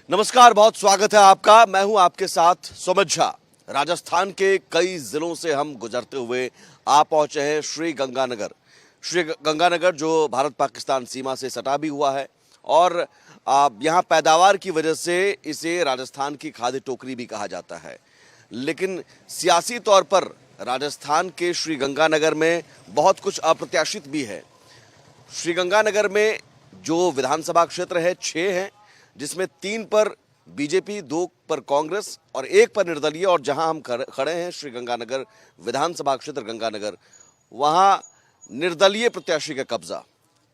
नमस्कार, बहुत स्वागत है आपका। मैं हूं आपके साथ सुमित झा। राजस्थान के कई जिलों से हम गुजरते हुए आ पहुंचे हैं श्री गंगानगर। श्री गंगानगर जो भारत पाकिस्तान सीमा से सटा भी हुआ है और यहाँ पैदावार की वजह से इसे राजस्थान की खाद्य टोकरी भी कहा जाता है। लेकिन सियासी तौर पर राजस्थान के श्री गंगानगर में बहुत कुछ अप्रत्याशित भी है। श्री गंगानगर में जो विधानसभा क्षेत्र है 6 हैं, जिसमें 3 पर बीजेपी, 2 पर कांग्रेस और 1 पर निर्दलीय। और जहां हम खड़े हैं श्री गंगानगर विधानसभा क्षेत्र गंगानगर, वहां निर्दलीय प्रत्याशी का कब्जा।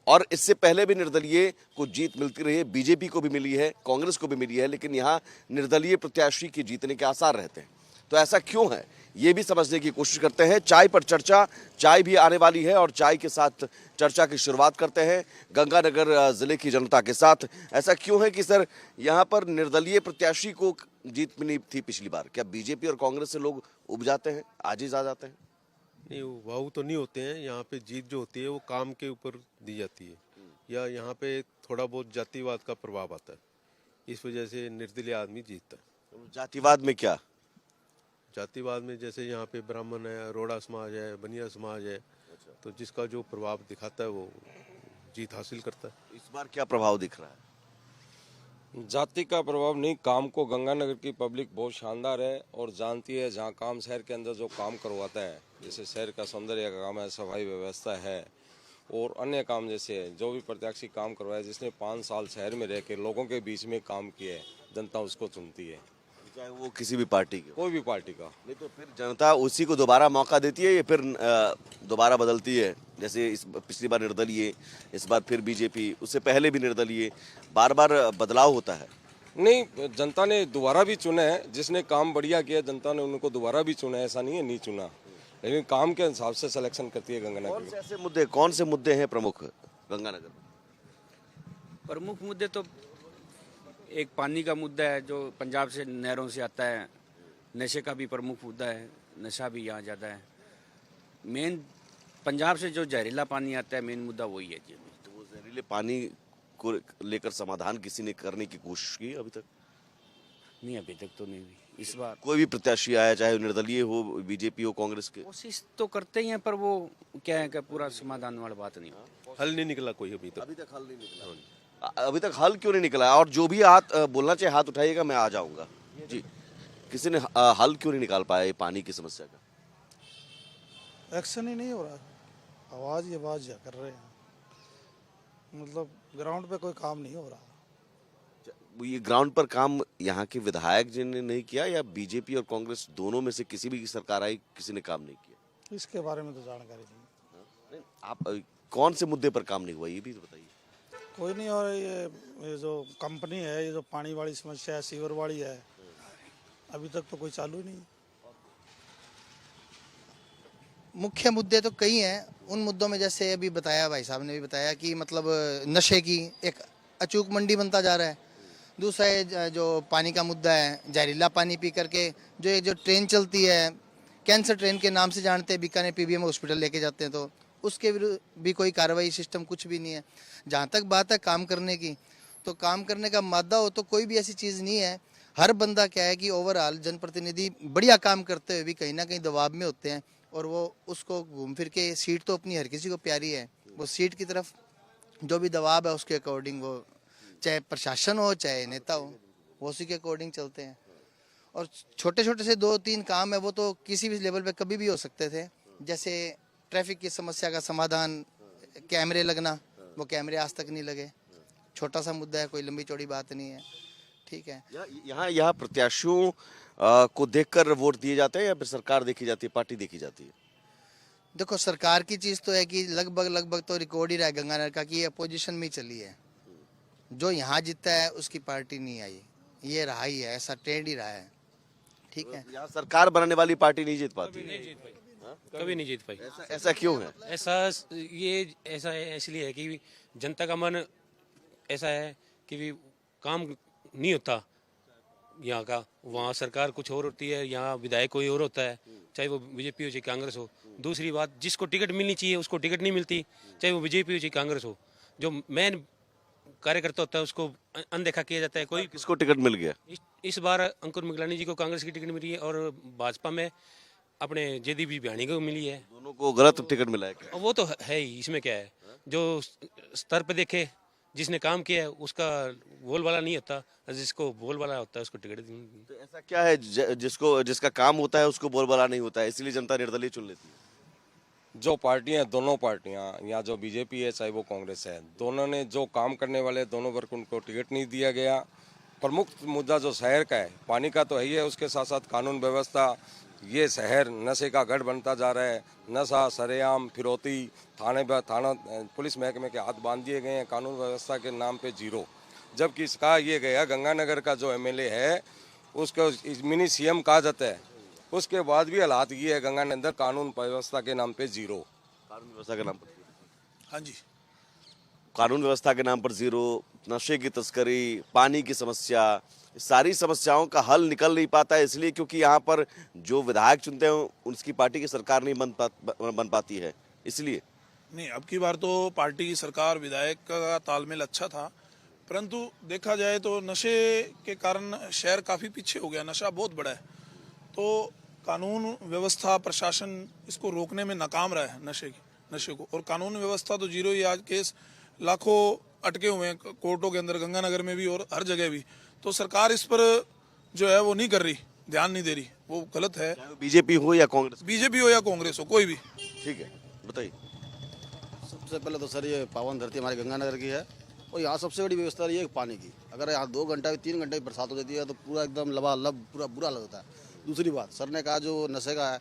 और इससे पहले भी निर्दलीय को जीत मिलती रही है, बीजेपी को भी मिली है, कांग्रेस को भी मिली है, लेकिन यहां निर्दलीय प्रत्याशी के जीतने के आसार रहते हैं। तो ऐसा क्यों है, ये भी समझने की कोशिश करते हैं। चाय पर चर्चा, चाय भी आने वाली है और चाय के साथ चर्चा की शुरुआत करते हैं गंगानगर जिले की जनता के साथ। ऐसा क्यों है कि सर यहाँ पर निर्दलीय प्रत्याशी को जीत मिली थी पिछली बार? क्या बीजेपी और कांग्रेस से लोग उब जाते हैं, आजिज आ जाते हैं? नहीं, वो तो नहीं होते हैं। यहाँ पे जीत जो होती है वो काम के ऊपर दी जाती है, या यहाँ पे थोड़ा बहुत जातिवाद का प्रभाव आता है, इस वजह से निर्दलीय आदमी जीतता है। जातिवाद में क्या? जातिवाद में जैसे यहाँ पे ब्राह्मण है, रोड़ा समाज है, बनिया समाज है, तो जिसका जो प्रभाव दिखाता है वो जीत हासिल करता है। इस बार क्या प्रभाव दिख रहा है? जाति का प्रभाव नहीं, काम को गंगानगर की पब्लिक बहुत शानदार है और जानती है। जहाँ काम शहर के अंदर जो काम करवाता है, जैसे शहर का सौंदर्य का काम है, सफाई व्यवस्था है और अन्य काम, जैसे जो भी प्रत्याशी काम करवाया, जिसने 5 साल शहर में रह के लोगों के बीच में काम किया है, जनता उसको चुनती है, चाहे वो किसी भी पार्टी के हो। कोई भी पार्टी का। नहीं तो फिर जनता उसी को दोबारा मौका देती है या फिर दोबारा बदलती है? जैसे इस पिछली बार निर्दलीय, इस बार फिर बीजेपी, उससे पहले भी निर्दलीय, बार बार बदलाव होता है। नहीं, जनता ने दोबारा भी चुना है। जिसने काम बढ़िया किया जनता ने उनको दोबारा भी चुना है, ऐसा नहीं है नहीं चुना, लेकिन काम के हिसाब से सिलेक्शन करती है गंगानगर। कौन से मुद्दे हैं प्रमुख गंगानगर में? प्रमुख मुद्दे तो एक पानी का मुद्दा है जो पंजाब से नहरों से आता है। नशे का भी प्रमुख मुद्दा है, नशा भी यहाँ ज़्यादा है। मेन पंजाब से जो जहरीला पानी आता है, मेन मुद्दा वही है जी। तो वो जहरीले पानी को लेकर समाधान किसी ने करने की कोशिश की अभी तक? नहीं, अभी तक तो नहीं हुई। इस बार कोई भी प्रत्याशी आया, चाहे निर्दलीय हो, बीजेपी हो, कांग्रेस के, कोशिश तो करते ही हैं, पर वो क्या है कि पूरा समाधान वाली बात नहीं होती। हल नहीं निकला कोई अभी तक। अभी तक हल नहीं निकला। अभी तक हल क्यों नहीं निकला? और जो भी हाथ बोलना चाहिए हाथ उठाइएगा, मैं आ जाऊंगा जी। किसी ने हल क्यों नहीं निकाल पाया पानी की समस्या का? एक्शन ही नहीं हो रहा, आवाज ही आवाज कर रहे हैं, मतलब ग्राउंड पे कोई काम नहीं हो रहा। ये ग्राउंड पर काम यहाँ के विधायक जी ने नहीं किया या बीजेपी और कांग्रेस दोनों में से किसी भी सरकार आई, किसी ने काम नहीं किया? इसके बारे में तो जानकारी नहीं। आप कौन से मुद्दे पर काम नहीं हुआ, ये भी तो बताइए। कोई नहीं। और ये जो कंपनी है, ये जो पानी वाली समस्या है, सीवर वाली है, अभी तक तो कोई चालू ही नहीं। मुख्य मुद्दे तो कई हैं। उन मुद्दों में जैसे अभी बताया, भाई साहब ने भी बताया कि मतलब नशे की एक अचूक मंडी बनता जा रहा है। दूसरा है जो पानी का मुद्दा है, जहरीला पानी पी करके जो ट्रेन चलती है, कैंसर ट्रेन के नाम से जानते हैं, बीकानेर पीबीएम हॉस्पिटल लेके जाते हैं, तो उसके विरुद्ध भी कोई कार्रवाई सिस्टम कुछ भी नहीं है। जहाँ तक बात है काम करने की, तो काम करने का मादा हो तो कोई भी ऐसी चीज़ नहीं है। हर बंदा क्या है कि ओवरऑल जनप्रतिनिधि बढ़िया काम करते हुए भी कहीं ना कहीं दबाव में होते हैं, और वो उसको घूम फिर के, सीट तो अपनी हर किसी को प्यारी है, वो सीट की तरफ जो भी दबाव है उसके अकॉर्डिंग, वो चाहे प्रशासन हो चाहे नेता हो, वो उसी के अकॉर्डिंग चलते हैं। और छोटे छोटे से 2-3 काम है, वो तो किसी भी लेवल पे कभी भी हो सकते थे। जैसे ट्रैफिक की समस्या का समाधान, कैमरे लगना, वो कैमरे आज तक नहीं लगे। छोटा सा मुद्दा है, कोई लंबी चौड़ी बात नहीं है, ठीक है। यहाँ प्रत्याशियों को देखकर वोट दिए जाते हैं या फिर सरकार देखी जाती है, पार्टी देखी जाती है? देखो, सरकार की चीज़ तो है कि लगभग तो रिकॉर्ड ही रहा है गंगानगर का कि ये अपोजिशन में ही चली है। जो यहाँ जीता है उसकी पार्टी नहीं आई, ये रहा ही है, ऐसा ट्रेंड ही रहा है, ठीक है। यहाँ सरकार बनाने वाली पार्टी नहीं जीत पाती? कभी नहीं जीत पाई। ऐसा क्यों है? ऐसा है इसलिए है कि जनता का मन ऐसा है कि भी काम नहीं होता यहाँ का। वहाँ सरकार कुछ और होती है, यहाँ विधायक कोई और होता है, चाहे वो बीजेपी हो चाहे कांग्रेस हो। दूसरी बात, जिसको टिकट मिलनी चाहिए उसको टिकट नहीं मिलती, चाहे वो बीजेपी हो चाहे कांग्रेस हो। जो मेन कार्यकर्ता होता है उसको अनदेखा किया जाता है। कोई किसको टिकट मिल गया? इस बार अंकुर मिगलानी जी को कांग्रेस की टिकट मिली है और भाजपा में अपने जेडीबी बयानी को मिली है। दोनों को गलत टिकट मिला है क्या? और वो तो है ही, इसमें क्या है, जो स्तर पे देखे जिसने काम किया है उसका बोल वाला नहीं होता, जिसको बोल वाला होता है उसको टिकट तो ऐसा क्या है जिसका काम होता है उसको बोलबाला नहीं होता है, इसलिए जनता निर्दलीय चुन लेती है? जो पार्टियां, दोनों पार्टियां, या जो बीजेपी है चाहे वो कांग्रेस है, दोनों ने जो काम करने वाले दोनों वर्ग उनको टिकट नहीं दिया गया। प्रमुख मुद्दा जो शहर का है, पानी का तो है ही है, उसके साथ साथ कानून व्यवस्था। ये शहर नशे का गढ़ बनता जा रहा है। नशा, सरेआम, फिरौती, थाना पुलिस महकमे के हाथ बांध दिए गए हैं। कानून व्यवस्था के नाम पे जीरो। जबकि कहा ये गया गंगानगर का जो एमएलए है उसको मिनी सीएम कहा जाता है, उसके बाद भी हालात ये है गंगानगर कानून व्यवस्था के नाम पे जीरो। कानून व्यवस्था के नाम पर हाँ जी। कानून व्यवस्था के नाम पर जीरो, नशे की तस्करी, पानी की समस्या, सारी समस्याओं का हल निकल नहीं पाता है, इसलिए क्योंकि यहाँ पर जो विधायक चुनते हैं उसकी पार्टी की सरकार नहीं बन पाती है, इसलिए। नहीं, अब की बार तो पार्टी की सरकार, विधायक का तालमेल अच्छा था, परंतु देखा जाए तो नशे के कारण शहर काफ़ी पीछे हो गया। नशा बहुत बड़ा है, तो कानून व्यवस्था, प्रशासन इसको रोकने में नाकाम रहा है नशे को। और कानून व्यवस्था तो जीरो ही। आज केस लाखों अटके हुए हैं कोर्टों के अंदर, गंगानगर में भी और हर जगह भी। तो सरकार इस पर जो है वो नहीं कर रही, ध्यान नहीं दे रही, वो गलत है। बीजेपी हो या कांग्रेस? बीजेपी हो या कांग्रेस हो, कोई भी। ठीक है, बताइए। सबसे पहले तो सर ये पावन धरती हमारे गंगानगर की है और यहाँ सबसे बड़ी व्यवस्था ये है पानी की। अगर यहाँ 2 घंटा 3 घंटे की बरसात हो जाती है तो पूरा एकदम लबालब पूरा बुरा लगता है। दूसरी बात सर ने कहा जो नशे का है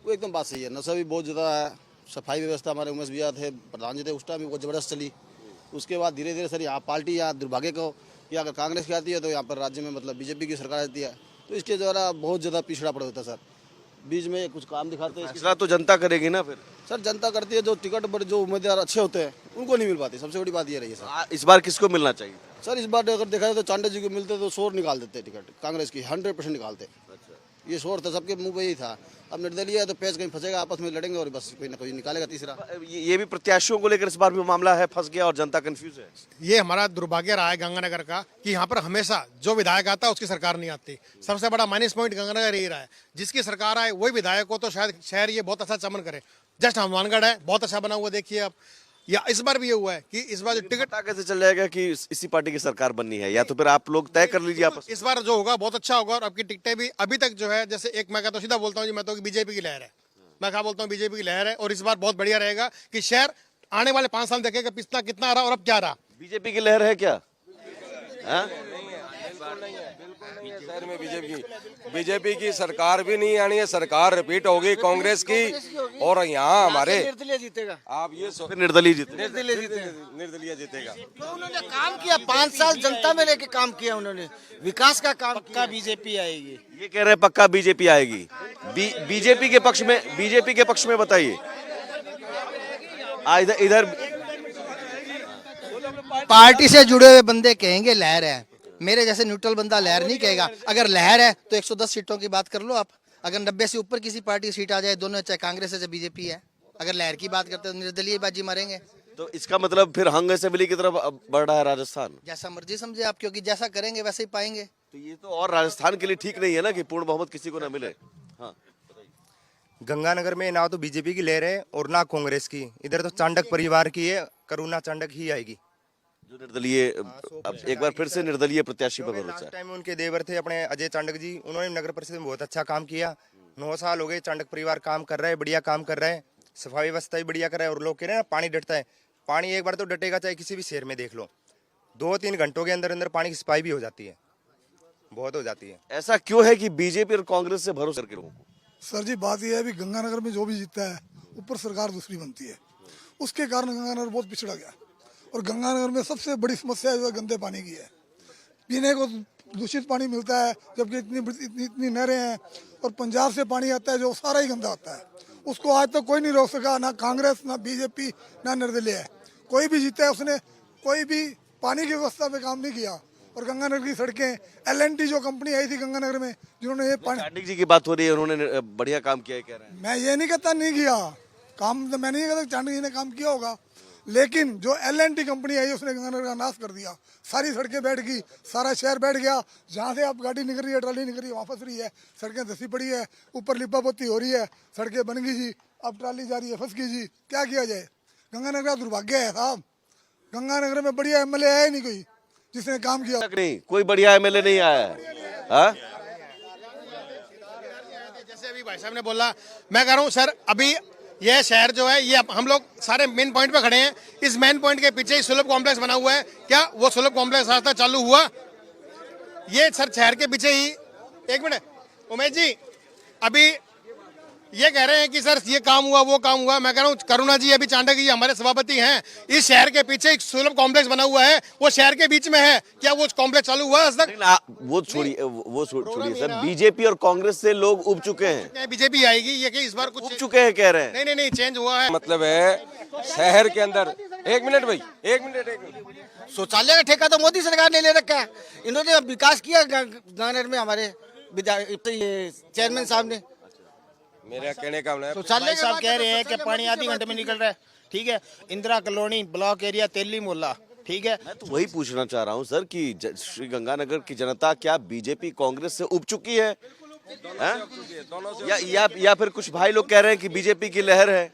वो एकदम बात सही है। नशा भी बहुत ज़्यादा है। सफाई व्यवस्था हमारे उमेश भैया थे, प्रधान जी थे, उस टाइम भी बहुत ज़बरदस्त चली। उसके बाद धीरे धीरे सर यहाँ पार्टी, यहाँ दुर्भाग्य को, या अगर कांग्रेस की आती है तो यहाँ पर राज्य में मतलब बीजेपी की सरकार आती है, तो इसके द्वारा बहुत ज़्यादा पिछड़ा पड़ होता है सर। बीच में कुछ काम दिखाते हैं फैसला तो जनता करेगी ना फिर। सर। जनता करती है, जो टिकट पर जो उम्मीदवार अच्छे होते हैं उनको नहीं मिल पाती। सबसे बड़ी बात ये रही है सर। इस बार किसको मिलना चाहिए? सर इस बार अगर देखा जाए तो चांडा जी को मिलते तो शोर निकाल देते टिकट, कांग्रेस की 100% निकालते। ये शोर था, सबके मुंह पे ही था। अब निर्दलीय है तो पेच कहीं फंसेगा, आपस में लड़ेंगे और बस कोई ना कोई निकालेगा तीसरा। ये भी प्रत्याशियों को लेकर इस बार भी मामला है, फंस गया और जनता कंफ्यूज है। ये हमारा दुर्भाग्य रहा है गंगानगर का कि यहाँ पर हमेशा जो विधायक आता है उसकी सरकार नहीं आती। सबसे बड़ा माइनस पॉइंट गंगानगर यही रहा है। जिसकी सरकार आए वही विधायक हो तो शायद शहर ये बहुत अच्छा चमन करे। जस्ट हनुमानगढ़ है, बहुत अच्छा बना हुआ, देखिए आप। या इस बार भी ये हुआ है कि इस बार जो टिकट पता कैसे चल जाएगा कि इसी पार्टी की सरकार बननी है, या तो फिर आप लोग तय कर लीजिए आपस। इस बार जो होगा बहुत अच्छा होगा। और आपकी टिकटें भी अभी तक जो है, जैसे एक मैं कहता हूँ, सीधा बोलता हूँ जी, मैं तो बीजेपी की लहर है। मैं क्या बोलता हूँ, बीजेपी की लहर है। और इस बार बहुत बढ़िया रहेगा कि शहर आने वाले 5 साल देखेगा पिछला कितना रहा और अब क्या रहा। बीजेपी की लहर है क्या? शहर में बीजेपी की सरकार भी नहीं आनी है। सरकार रिपीट होगी कांग्रेस की। और यहाँ हमारे निर्दलीय जीतेगा। आप ये फिर निर्दलीय जीते। निर्दलीय जीतेगा। तो उन्होंने काम किया, 5 साल जनता में लेके काम किया उन्होंने, विकास का काम। पक्का बीजेपी आएगी। ये कह रहे हैं पक्का बीजेपी आएगी। बीजेपी के पक्ष में बताइए। इधर पार्टी से जुड़े हुए बंदे कहेंगे लहर है। मेरे जैसे न्यूट्रल बंदा लहर नहीं कहेगा। अगर लहर है तो 110 सीटों की बात कर लो आप। अगर 90 से ऊपर किसी पार्टी की सीट आ जाए, दोनों चाहे कांग्रेस है चाहे बीजेपी है, अगर लहर की बात करते हैं तो निर्दलीय बाजी मारेंगे। तो इसका मतलब फिर हंग असेंबली की तरफ अब बढ़ रहा है राजस्थान। जैसा मर्जी समझे आप, क्योंकि जैसा करेंगे वैसे ही पाएंगे। तो ये तो और राजस्थान के लिए ठीक नहीं है ना कि पूर्ण बहुमत किसी को ना मिले। हाँ, गंगानगर में ना तो बीजेपी की लहर है और ना कांग्रेस की। इधर तो चांडक परिवार की है, करुणा चांडक ही आएगी। जो निर्दलीय, अब एक बार फिर से निर्दलीय प्रत्याशी पर भरोसा लास्ट है। टाइम उनके देवर थे अपने अजय चांडक जी, उन्होंने नगर परिषद में बहुत अच्छा काम किया। 9 साल हो गए चांडक परिवार काम कर रहा है, बढ़िया काम कर रहा है। सफाई व्यवस्था भी बढ़िया कर रहा है। और लोग कह रहे हैं ना पानी डटता है, पानी एक बार तो डटेगा, चाहे किसी भी शहर में देख लो। 2-3 घंटों के अंदर अंदर पानी की सफाई भी हो जाती है, बहुत हो जाती है। ऐसा क्यों है कि बीजेपी और कांग्रेस से भरोसा करके लोगों को? सर जी बात यह है कि गंगानगर में जो भी जीतता है ऊपर सरकार दूसरी बनती है, उसके कारण गंगानगर बहुत पिछड़ा गया। और गंगानगर में सबसे बड़ी समस्या जो है गंदे पानी की है। पीने को दूषित पानी मिलता है, जबकि इतनी नहरें हैं और पंजाब से पानी आता है जो सारा ही गंदा आता है। उसको आज तक कोई नहीं रोक सका, ना कांग्रेस, ना बीजेपी, ना निर्दलीय है। कोई भी जीता है उसने कोई भी पानी की व्यवस्था पे काम नहीं किया। और गंगानगर की सड़कें, LNT जो कंपनी आई थी गंगानगर में, जिन्होंने ये पानी, चांडक जी की बात हो रही है, उन्होंने बढ़िया काम किया है कह रहे हैं। मैं ये नहीं कहता नहीं किया काम, तो मैं नहीं कहता चांडक जी ने काम किया होगा, लेकिन जो LNT कंपनी आई उसने गंगानगर का नाश कर दिया। सारी सड़कें बैठ गई, सारा शहर बैठ गया। जहाँ से आप गाड़ी निकल रही है, ट्राली निकल रही है, वहाँ फंस रही है। सड़कें धसी पड़ी है, ऊपर लिपा पोती हो रही है, सड़कें बन गई जी, अब ट्राली जा रही है, फंस गई जी। क्या किया जाए? गंगानगर का दुर्भाग्य है साहब। गंगानगर में बढ़िया MLA आया ही नहीं कोई जिसने काम किया। तक नहीं, कोई बढ़िया MLA नहीं आया है। हाँ? जैसे अभी भाई साहब ने बोला, मैं कह रहा हूँ सर, अभी ये शहर जो है, ये हम लोग सारे मेन पॉइंट पे खड़े हैं। इस मेन पॉइंट के पीछे ही सुलभ कॉम्प्लेक्स बना हुआ है। क्या वो सुलभ कॉम्प्लेक्स रास्ता चालू हुआ? ये सर शहर के पीछे ही, एक मिनट उमेश जी, अभी ये कह रहे हैं कि सर ये काम हुआ, वो काम हुआ। मैं कह रहा हूँ करुणा जी, अभी चांडक जी हमारे सभापति हैं, इस शहर के पीछे एक सुलभ कॉम्प्लेक्स बना हुआ है, वो शहर के बीच में है। क्या वो कॉम्प्लेक्स चालू हुआ आज तक? वो छोड़िए सर, बीजेपी और कांग्रेस से लोग उब चुके हैं। बीजेपी आएगी ये कि इस बार कुछ उब चुके हैं कह रहे हैं। नहीं चेंज हुआ है। मतलब है शहर के अंदर, एक मिनट भाई, एक मिनट। शौचालय का ठेका तो मोदी सरकार ने ले रखा है। इन्होंने विकास किया गंगानगर में, हमारे चेयरमैन साहब ने। मेरा कहने का मतलब शौचालय साहब कह रहे हैं कि पानी आधे घंटे में निकल रहा है, ठीक है। इंदिरा कॉलोनी ब्लॉक एरिया तेली मोहल्ला, ठीक है। मैं तो वही पूछना चाह रहा हूं सर कि श्री गंगानगर की जनता क्या बीजेपी कांग्रेस से उब चुकी है? या फिर कुछ भाई लोग कह रहे हैं कि बीजेपी की लहर है।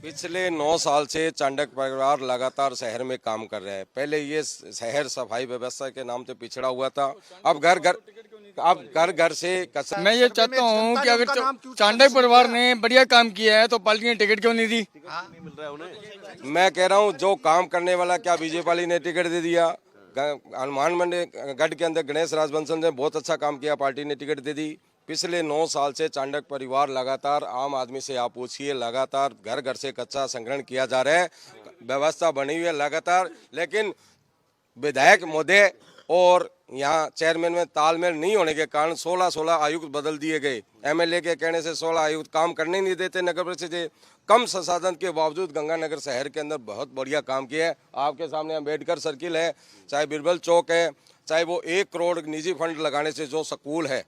पिछले 9 साल से चांडक परिवार लगातार शहर में काम कर रहे हैं। पहले ये शहर सफाई व्यवस्था के नाम से पिछड़ा हुआ था, अब घर घर से कचरा। मैं ये चाहता हूँ कि अगर चांडक परिवार ने बढ़िया काम किया है तो पार्टी ने टिकट क्यों नहीं दी? नहीं मिल रहा है उन्हें। मैं कह रहा हूँ जो काम करने वाला, क्या बीजेपी ने टिकट दे दिया? हनुमान मंडी गढ़ के अंदर गणेश राजबंसल ने बहुत अच्छा काम किया, पार्टी ने टिकट दे दी। पिछले 9 साल से चांडक परिवार लगातार, आम आदमी से आप पूछिए, लगातार घर घर से कच्चा संग्रहण किया जा रहा है, व्यवस्था बनी हुई है लगातार। लेकिन विधायक महोदय और यहाँ चेयरमैन में तालमेल नहीं होने के कारण 16 आयुक्त बदल दिए गए। MLA के कहने से 16 आयुक्त काम करने नहीं देते नगर परिषद से। कम संसाधन के बावजूद गंगानगर शहर के अंदर बहुत बढ़िया काम किया है। आपके सामने अम्बेडकर सर्किल है, चाहे बिरबल चौक है, चाहे वो 1 करोड़ निजी फंड लगाने से जो स्कूल है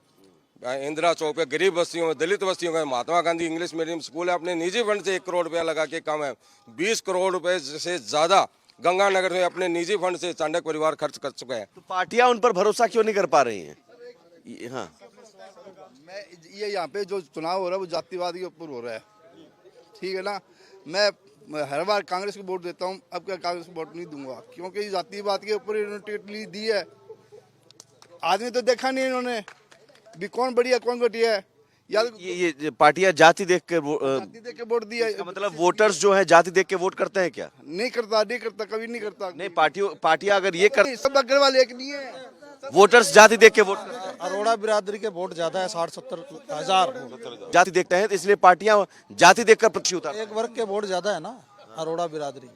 इंदिरा चौक पे, गरीब बस्तियों में, दलित बस्तियों में Mahatma Gandhi English medium school है, अपने निजी फंड से 1 करोड़ रुपया लगा के काम है। 20 करोड़ रुपए से ज्यादा गंगानगर में अपने निजी फंड से चांडक परिवार खर्च कर चुके हैं। तो पार्टियां उन पर भरोसा क्यों नहीं कर पा रही हैं? हाँ, ये यहाँ पे जो चुनाव हो रहा है वो जातिवाद के ऊपर हो रहा है, ठीक है ना। मैं हर बार कांग्रेस को वोट देता हूँ, अब क्या कांग्रेस को वोट नहीं दूंगा, क्योंकि जातिवाद के ऊपर इन्होंने टिकट दी है। आदमी तो देखा नहीं इन्होंने भी कौन बढ़िया कौन घटिया है। या ये पार्टियां जाति देख के वोट दिया, मतलब वोटर्स जो है जाति देख के वोट करते हैं क्या? नहीं करता, कभी नहीं करता। नहीं, पार्टियां अगर ये कर, सब अग्रवाल एक नहीं है, वोटर्स जाति देख के वोट करते हैं। अरोड़ा बिरादरी के वोट ज्यादा है, 60-70 हजार जाति देखते हैं, तो इसलिए पार्टियां जाति देखकर प्रति उतार। एक वर्ग के वोट ज्यादा है ना, अरोड़ा बिरादरी।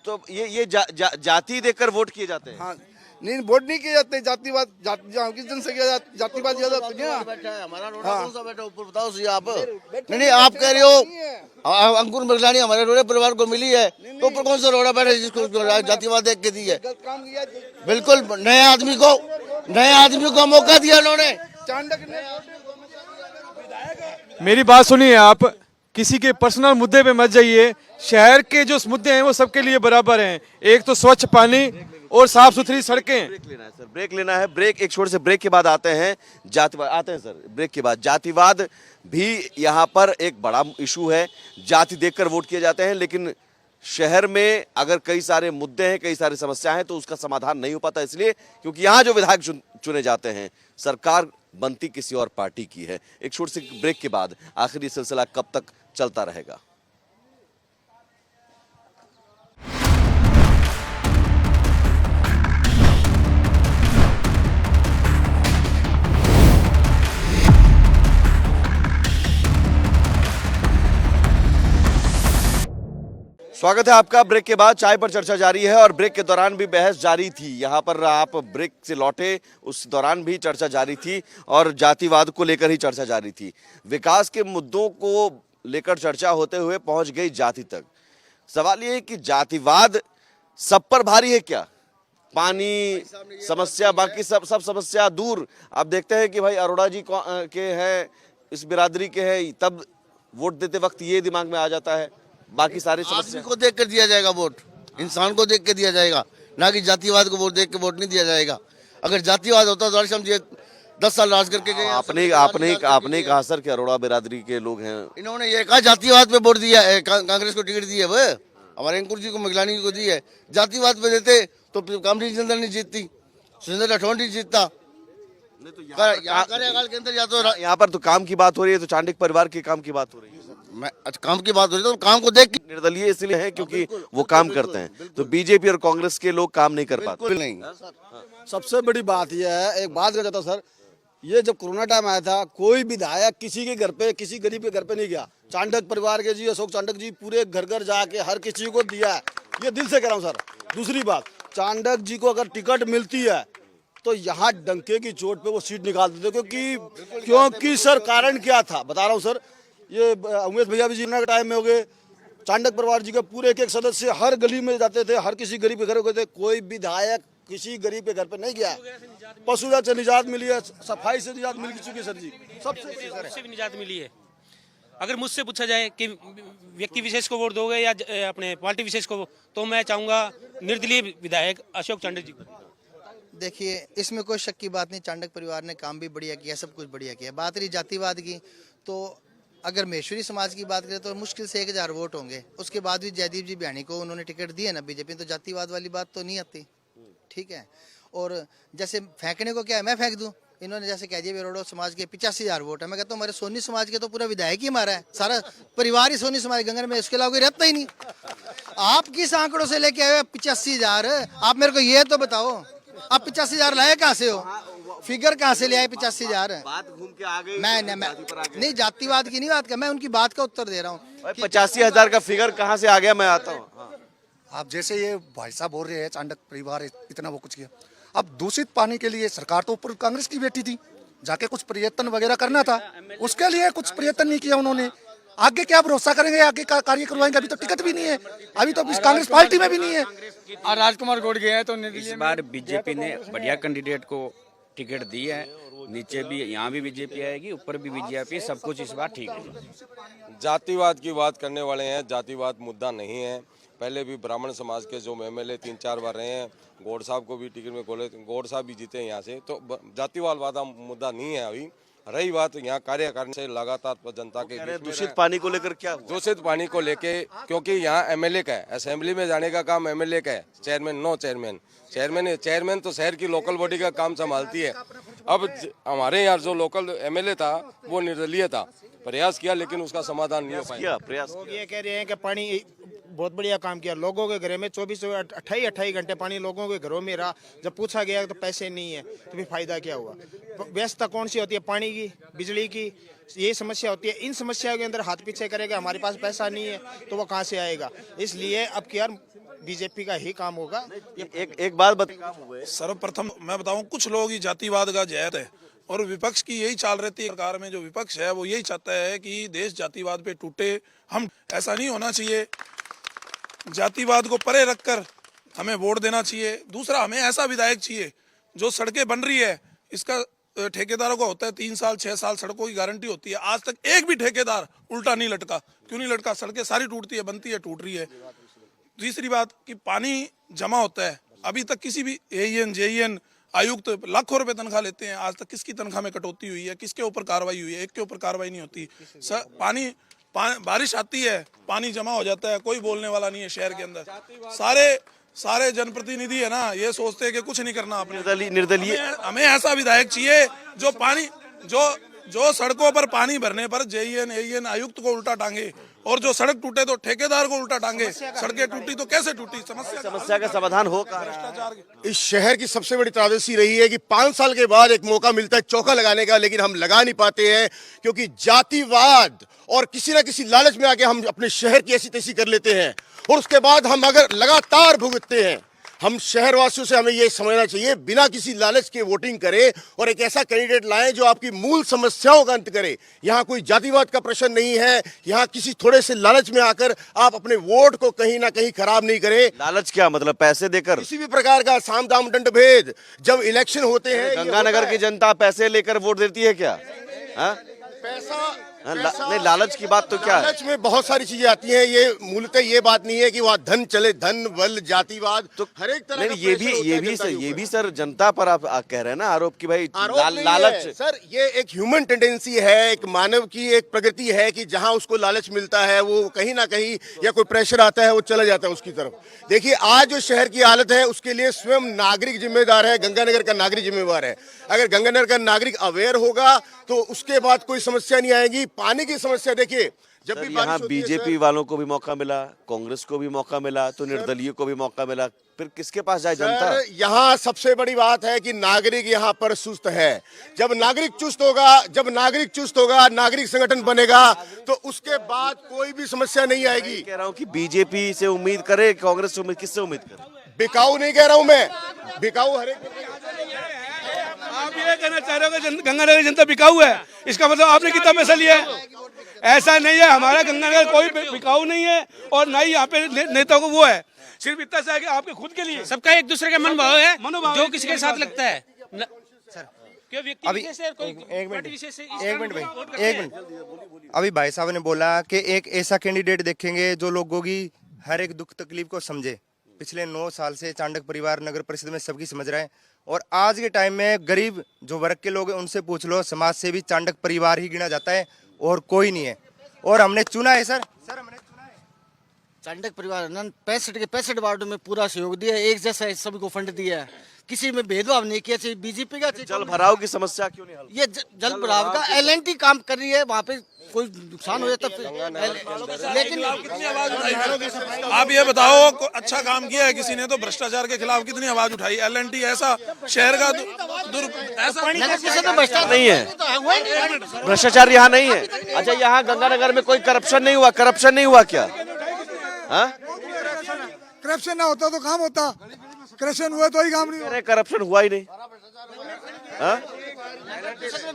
तो ये जाति देखकर वोट किए जाते हैं। हाँ, नहीं वोट नहीं किए जाते, जातिवाद, जहाँ की जनसंख्या जातिवाद ज्यादा होती है ना। हमारा रोड़ा कौन सा बैठा ऊपर, बताओ सी आप। नहीं आप कह रहे हो अंकुर मरलानी हमारे रोड़े परिवार को मिली है, तो ऊपर कौन सा रोड़ा बैठा है जिसको जातिवाद देख के दी है? बिल्कुल नए आदमी को मौका दिया उन्होंने। मेरी बात सुनिए, आप किसी के पर्सनल मुद्दे पे मत जाइए। शहर के जो मुद्दे हैं वो सबके लिए बराबर हैं। एक तो स्वच्छ पानी और साफ सुथरी सड़कें। ब्रेक लेना है सर, ब्रेक लेना है। ब्रेक, एक छोटे से ब्रेक के बाद आते हैं जातिवाद। आते हैं सर ब्रेक के बाद। जातिवाद भी यहाँ पर एक बड़ा इशू है, जाति देखकर वोट किए जाते हैं, लेकिन शहर में अगर कई सारे मुद्दे हैं, कई सारी समस्याएं हैं, तो उसका समाधान नहीं हो पाता, इसलिए क्योंकि यहाँ जो विधायक चुने जाते हैं, सरकार बनती किसी और पार्टी की है। एक छोटे से ब्रेक के बाद आखिर ये सिलसिला कब तक चलता रहेगा? स्वागत है आपका। ब्रेक के बाद चाय पर चर्चा जारी है और ब्रेक के दौरान भी बहस जारी थी। यहाँ पर आप ब्रेक से लौटे उस दौरान भी चर्चा जारी थी और जातिवाद को लेकर ही चर्चा जारी थी। विकास के मुद्दों को लेकर चर्चा होते हुए पहुंच गई जाति तक। सवाल ये है कि जातिवाद सब पर भारी है क्या? पानी समस्या, बाकी सब समस्या दूर। आप देखते हैं कि भाई अरोड़ा जी के हैं, इस बिरादरी के हैं, तब वोट देते वक्त ये दिमाग में आ जाता है। बाकी सारी आदमी समस्या को देख कर दिया जाएगा वोट, इंसान को देख के दिया जाएगा, ना कि जातिवाद को वोट देख के वोट नहीं दिया जाएगा। अगर जातिवाद होता तो हम 10 साल राज करके गए। आपने कहा सर कि अरोड़ा बिरादरी के लोग हैं, इन्होंने ये कहा जातिवाद पे वोट दिया है, कांग्रेस को टिकट दी है, वो हमारे अंकुर जी को, मिगलानी को दी है। जातिवाद पे देते तो कामरी चंद्र नहीं जीतती, सुरेंद्र राठौड़ नहीं जीतता। कार्यकाल के अंदर या तो यहाँ पर तो काम की बात हो रही है, तो चांडिक परिवार के काम की बात हो रही है। मैं काम की बात हो रही है तो काम को देख के निर्दलीय इसलिए है क्योंकि वो काम करते हैं, तो बीजेपी और कांग्रेस के लोग काम नहीं कर पाते। बिल्कुल नहीं। सबसे बड़ी बात यह है, एक बात कर जाता सर, ये जब कोरोना टाइम आया था कोई विधायक किसी के घर पे, किसी गरीब के घर पे नहीं गया। चांडक परिवार के जी, अशोक चांडक जी पूरे घर घर जाके हर किसी को दिया है, ये दिल से कह रहा हूँ सर। दूसरी बात, चांडक जी को अगर टिकट मिलती है तो यहाँ डंके की चोट पे वो सीट निकाल देते, क्योंकि सर कारण क्या था बता रहा हूँ सर। ये उमेश भैया भी जीना के टाइम में हो गए, चांडक परिवार जी के पूरे एक सदस्य हर गली में जाते थे, हर किसी गरीब के घर गए थे, कोई विधायक किसी गरीब के घर पे नहीं गया। पशुधन से निजात मिली है, सफाई से निजात मिल चुकी है सर जी, सबसे भी निजात मिली है। अगर मुझसे पूछा जाए कि व्यक्ति विशेष को वोट दोगे या अपने पार्टी विशेष को, तो मैं चाहूंगा निर्दलीय विधायक अशोक चांडक जी को। देखिए, इसमें कोई शक की बात नहीं, चांडक परिवार ने काम भी बढ़िया किया, सब कुछ बढ़िया किया। बात रही जातिवाद की, तो अगर महेश्वरी समाज की बात करें तो मुश्किल से 1000 वोट होंगे। उसके बाद भी जयदीप जी बयानी को उन्होंने टिकट दी है ना बीजेपी, तो जातिवाद वाली बात तो नहीं आती, ठीक है। और जैसे फेंकने को क्या है, मैं फेंक दूं, इन्होंने जैसे कह दिया अरोड़ा समाज के 85,000 वोट है, मैं कहता हूँ हमारे सोनी समाज के तो पूरा विधायक ही हमारा है, सारा परिवार ही सोनी समाज गंगा में, उसके अलावा कोई रहता ही नहीं। आप किस आंकड़ों से लेके आए 85,000? आप मेरे को ये तो बताओ, आप 85,000 लाए कहाँ से हो? फिगर कहाँ से ले आए 85,000? बात घूम के आ गई। मैं नहीं, जातिवाद की नहीं बात कर, मैं उनकी बात का उत्तर दे रहा हूँ। 85,000 का फिगर कहाँ से आ गया, मैं आता हूँ। आप जैसे ये भाई साहब बोल रहे हैं चांडक परिवार इतना वो कुछ किया, अब दूषित पानी के लिए सरकार तो ऊपर कांग्रेस की बैठी थी, जाके कुछ प्रयत्न वगैरह करना था, उसके लिए कुछ प्रयत्न नहीं किया उन्होंने। आगे क्या भरोसा करेंगे, आगे का कार्य करवाएंगे? अभी तो टिकट भी नहीं है, अभी तो कांग्रेस पार्टी में भी नहीं है। और राजकुमार गौड़ गए हैं तो इस बार बीजेपी ने बढ़िया कैंडिडेट को टिकट दी है, नीचे भी यहाँ भी बीजेपी आएगी, ऊपर भी बीजेपी, सब कुछ इस बार ठीक है। जातिवाद की बात करने वाले हैं, जातिवाद मुद्दा नहीं है। पहले भी ब्राह्मण समाज के जो एमएलए 3-4 बार रहे हैं, गौड़ साहब को भी टिकट में बोले, गौड़ साहब भी जीते यहाँ से, तो जातिवाद वादा मुद्दा नहीं है। अभी रही बात यहाँ कार्य करने से लगातार जनता के दूषित पानी को लेकर क्या हुआ? दूषित पानी को लेके, क्योंकि यहाँ एमएलए का है, असेंबली में जाने का काम एमएलए का है, चेयरमैन नो चेयरमैन तो शहर की लोकल बॉडी का काम संभालती है। अब हमारे यहाँ जो लोकल एमएलए था वो निर्दलीय था, प्रयास किया लेकिन उसका समाधान नहीं हो पाया। लोग ये कह रहे हैं कि पानी बहुत बढ़िया काम किया, लोगों के घरों में 24-28 घंटे पानी लोगों के घरों में रहा। जब पूछा गया तो पैसे नहीं है, तो फिर फायदा क्या हुआ? व्यवस्था कौन सी होती है? पानी की, बिजली की, ये समस्या होती है। इन समस्याओं के अंदर हाथ पीछे करेगा, हमारे पास पैसा नहीं है तो वो कहाँ से आएगा? इसलिए अब क्या बीजेपी का ही काम होगा। एक बात बता, सर्वप्रथम मैं बताऊं, कुछ लोग ही जातिवाद का जहर है और विपक्ष की यही चाल रहती है। सरकार में जो विपक्ष है वो यही चाहता है कि देश जातिवाद पे टूटे। हम ऐसा नहीं होना चाहिए, जातिवाद को परे रखकर हमें वोट देना चाहिए। दूसरा, हमें ऐसा विधायक चाहिए जो सड़कें बन रही है, इसका ठेकेदारों को होता है 3 साल 6 साल सड़कों की गारंटी होती है, आज तक एक भी ठेकेदार उल्टा नहीं लटका। क्यों नहीं लटका? सड़कें सारी टूटती है, बनती है, टूट रही है। तीसरी बात कि पानी जमा होता है, अभी तक किसी भी एईएन जेईएन आयुक्त लाखों रुपए तनख्वाह लेते हैं, आज तक किसकी तनख्वाह में कटौती हुई है? किसके ऊपर कार्रवाई हुई है? एक के ऊपर कार्रवाई नहीं होती। सर बारिश आती है, पानी जमा हो जाता है, कोई बोलने वाला नहीं है शहर के अंदर। सारे जनप्रतिनिधि है ना, ये सोचते हैं कि कुछ नहीं करना अपने निर्दलीय हमें ऐसा विधायक चाहिए जो पानी जो सड़कों पर पानी भरने पर जेईएन एईएन आयुक्त को उल्टा टांगे, और जो सड़क टूटे तो ठेकेदार को उल्टा टांगे। सड़कें टूटी तो कैसे टूटी? समस्या का समाधान हो। इस शहर की सबसे बड़ी त्रासदी रही है कि 5 साल के बाद एक मौका मिलता है चौका लगाने का, लेकिन हम लगा नहीं पाते हैं क्योंकि जातिवाद और किसी न किसी लालच में आके हम अपने शहर की ऐसी तैसी कर लेते हैं, और उसके बाद हम अगर लगातार भुगतते हैं। हम शहरवासियों से हमें ये समझना चाहिए, बिना किसी लालच के वोटिंग करें और एक ऐसा कैंडिडेट लाएं जो आपकी मूल समस्याओं का अंत करे। यहाँ कोई जातिवाद का प्रश्न नहीं है, यहाँ किसी थोड़े से लालच में आकर आप अपने वोट को कहीं ना कहीं खराब नहीं करें। लालच क्या मतलब? पैसे देकर? किसी भी प्रकार का साम दाम दंड भेद जब इलेक्शन होते हैं, गंगानगर की जनता पैसे लेकर वोट देती है क्या? पैसा नहीं, लालच की बात तो क्या है? लालच में बहुत सारी चीजें आती हैं। ये मूलतः ये बात नहीं है कि वहाँ धन चले, धन बल जातिवाद तो हर एक तरह का नहीं, ये प्रेशर होता है जनता के ये ऊपर। भी सर जनता पर आप कह रहे हैं ना आरोप कि भाई आरोप नहीं है। लालच। सर ये एक ह्यूमन टेंडेंसी है, एक मानव की एक प्रकृति है कि जहां उसको लालच मिलता है वो कहीं ना कहीं या कोई प्रेशर आता है वो चला जाता है उसकी तरफ। देखिए आज जो शहर की हालत है उसके लिए स्वयं नागरिक जिम्मेदार है, गंगानगर का नागरिक जिम्मेवार है। अगर गंगानगर का नागरिक अवेयर होगा तो उसके बाद कोई समस्या नहीं आएगी। पानी की समस्या देखिए, जब सर भी यहाँ बारिश होती है, बीजेपी सर, वालों को भी मौका मिला, कांग्रेस को भी मौका मिला, तो निर्दलीय को भी मौका मिला, फिर किसके पास जाए जनता? सर यहाँ सबसे बड़ी बात है कि नागरिक यहाँ पर सुस्त है। जब नागरिक चुस्त होगा, नागरिक संगठन बनेगा तो उसके बाद कोई भी समस्या नहीं आएगी। कह रहा हूँ कि बीजेपी से उम्मीद करे, कांग्रेस से उम्मीद, किससे उम्मीद करे? बिकाऊ नहीं कह रहा हूँ मैं, बिकाऊ हर एक आप ये कहना चाह रहे हो कि गंगानगर की जनता बिकाऊ है, इसका मतलब आपने कितना पैसा लिया है? ऐसा नहीं है, हमारा गंगानगर कोई बिकाऊ नहीं है और ना ही यहाँ पे नेताओं को वो है, सिर्फ इतना सा है कि आपके खुद के लिए। सबका एक दूसरे का मनोभाव है, मनोभाव जो है, किसी के साथ लगता है। क्यों व्यक्ति अभी विशेष है, कोई एक मिनट पार्टी विशेष है, इस एक कारण मिनट लोग वोट भाई, करते एक हैं। मिनट। अभी भाई साहब ने बोला कि एक ऐसा कैंडिडेट देखेंगे जो लोगों की हर एक दुख तकलीफ को समझे। पिछले 9 साल से चांडक परिवार नगर परिषद में सबकी समझ रहा है और आज के टाइम में गरीब जो वर्ग के लोग हैं उनसे पूछ लो, समाज से भी चांडक परिवार ही गिना जाता है और कोई नहीं है। और हमने चुना है सर हमने चुना है चांडक परिवार 65 के 65 वार्डों में पूरा सहयोग दिया है, एक जैसा सभी को फंड दिया है, किसी में भेदभाव नहीं किया। चाहे बीजेपी का, जल भराव की समस्या क्यों नहीं हल? ये जल भराव का LNT काम कर रही है, वहाँ पे कोई नुकसान हो जाता लेकिन आप ये बताओ, अच्छा काम किया है किसी ने तो भ्रष्टाचार के खिलाफ कितनी आवाज उठाई? LNT ऐसा शहर का ऐसा नहीं है, भ्रष्टाचार यहाँ नहीं है। अच्छा, यहाँ गंगानगर में कोई करप्शन नहीं हुआ क्या? हाँ, करप्शन ना होता तो काम होता, करप्शन हुआ तो ही काम नहीं अरे करप्शन हुआ ही नहीं। हाँ?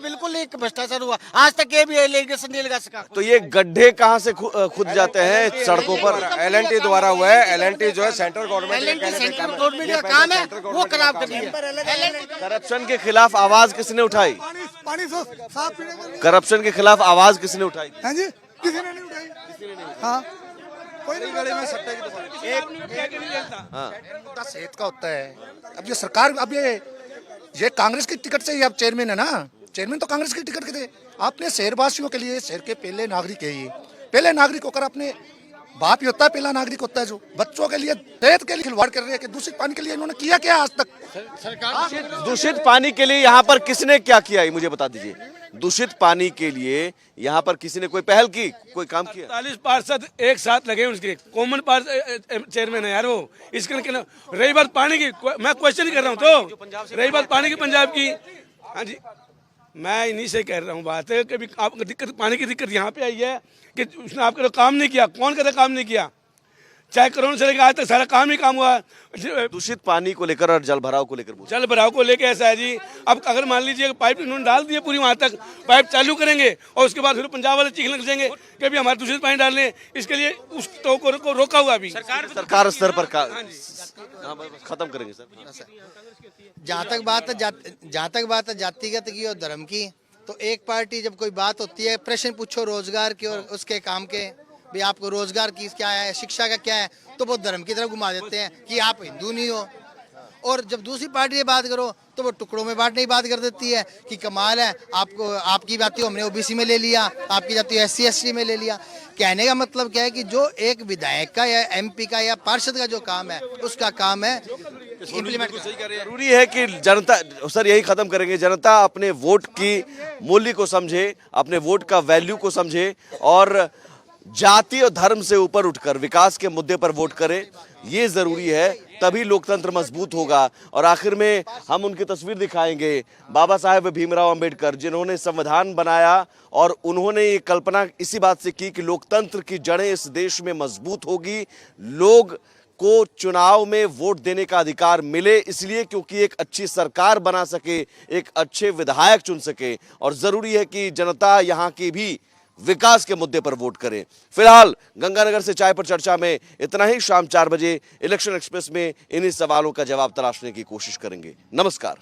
बिल्कुल एक भ्रष्टाचार हुआ, आज तक ये भी एलिगेशन नहीं लगा सका। तो ये गड्ढे कहाँ से खुद जाते हैं सड़कों पर? LNT द्वारा हुआ है। LNT जो है सेंट्रल LNT सेंट्रल गवर्नमेंट का काम है, वो खराब कर रही है। करप्शन के खिलाफ आवाज किसने उठाई? पानी साफ पीने को करप्शन के खिलाफ आवाज किसने उठाई? हाँ जी, किसी ने नहीं उठाई। हाँ, कोई नहीं गले में सट्टा मुद्दा सेहत का होता है। अब ये सरकार, अब ये कांग्रेस की टिकट से ही अब चेयरमैन है ना, चेयरमैन तो कांग्रेस की टिकट के थे। आपने शहरवासियों के लिए, शहर के पहले नागरिक है ये, पहले नागरिक होकर अपने बाप ही होता है, पहला नागरिक होता है जो बच्चों के लिए, सेहत के लिए खिलवाड़ कर रहे हैं कि दूषित पानी के लिए इन्होंने किया क्या आज तक? दूषित पानी के लिए यहाँ पर किसने क्या किया है मुझे बता दीजिए। दूषित पानी के लिए यहाँ पर किसी ने कोई पहल की, कोई काम किया? 40 पार्षद एक साथ लगे, उसके कॉमन चेयरमैन है यार वो। इसके रही बात पानी की, मैं क्वेश्चन कर रहा हूँ, तो रही बात पानी की पंजाब की, हाँ जी, मैं इन्हीं से कह रहा हूँ बात है कि आपको दिक्कत, पानी की दिक्कत यहाँ पे आई है कि उसने आपके तो काम नहीं किया। कौन कहता काम नहीं किया? चाहे कोरोना से लेकर आज तक सारा काम ही काम हुआ। दूषित पानी को लेकर और जल भराव को लेकर जल भराव को लेकर ऐसा है जी, अब अगर मान लीजिए पाइप इन्होंने डाल दिए पूरी वहां तक, पाइप चालू करेंगे और उसके बाद फिर पंजाब वाले चीखने लग जाएंगे कि अभी हमारे दूषित पानी डालने, इसके लिए उस तो को रोका हुआ अभी सरकार स्तर पर खत्म करेंगे सर। जहाँ तक बात है जातिगत की और धर्म की, तो एक पार्टी जब कोई बात होती है, प्रश्न पूछो रोजगार के और उसके काम के, भाई आपको रोजगार की क्या है, शिक्षा का क्या है, तो वो धर्म की तरफ घुमा देते हैं कि आप हिंदू नहीं हो। और जब दूसरी पार्टी की बात करो तो वो टुकड़ों में बांटने की बात कर देती है कि कमाल है, आपको आपकी जाति हमने OBC में ले लिया, आपकी जाति SC ST में ले लिया। कहने का मतलब क्या है कि जो एक विधायक का या MP का या पार्षद का जो काम है, उसका काम है इम्प्लीमेंट। जरूरी है कि जनता, सर यही खत्म करेंगे, जनता अपने वोट की मूल्य को समझे, अपने वोट का वैल्यू को समझे और जाति और धर्म से ऊपर उठकर विकास के मुद्दे पर वोट करे। ये जरूरी है, तभी लोकतंत्र मजबूत होगा। और आखिर में हम उनकी तस्वीर दिखाएंगे, बाबा साहेब भीमराव अंबेडकर, जिन्होंने संविधान बनाया और उन्होंने ये कल्पना इसी बात से की कि लोकतंत्र की जड़ें इस देश में मजबूत होगी, लोग को चुनाव में वोट देने का अधिकार मिले, इसलिए क्योंकि एक अच्छी सरकार बना सके, एक अच्छे विधायक चुन सके। और जरूरी है कि जनता यहाँ की भी विकास के मुद्दे पर वोट करें। फिलहाल गंगानगर से चाय पर चर्चा में इतना ही। शाम 4 बजे इलेक्शन एक्सप्रेस में इन्हीं सवालों का जवाब तलाशने की कोशिश करेंगे। नमस्कार।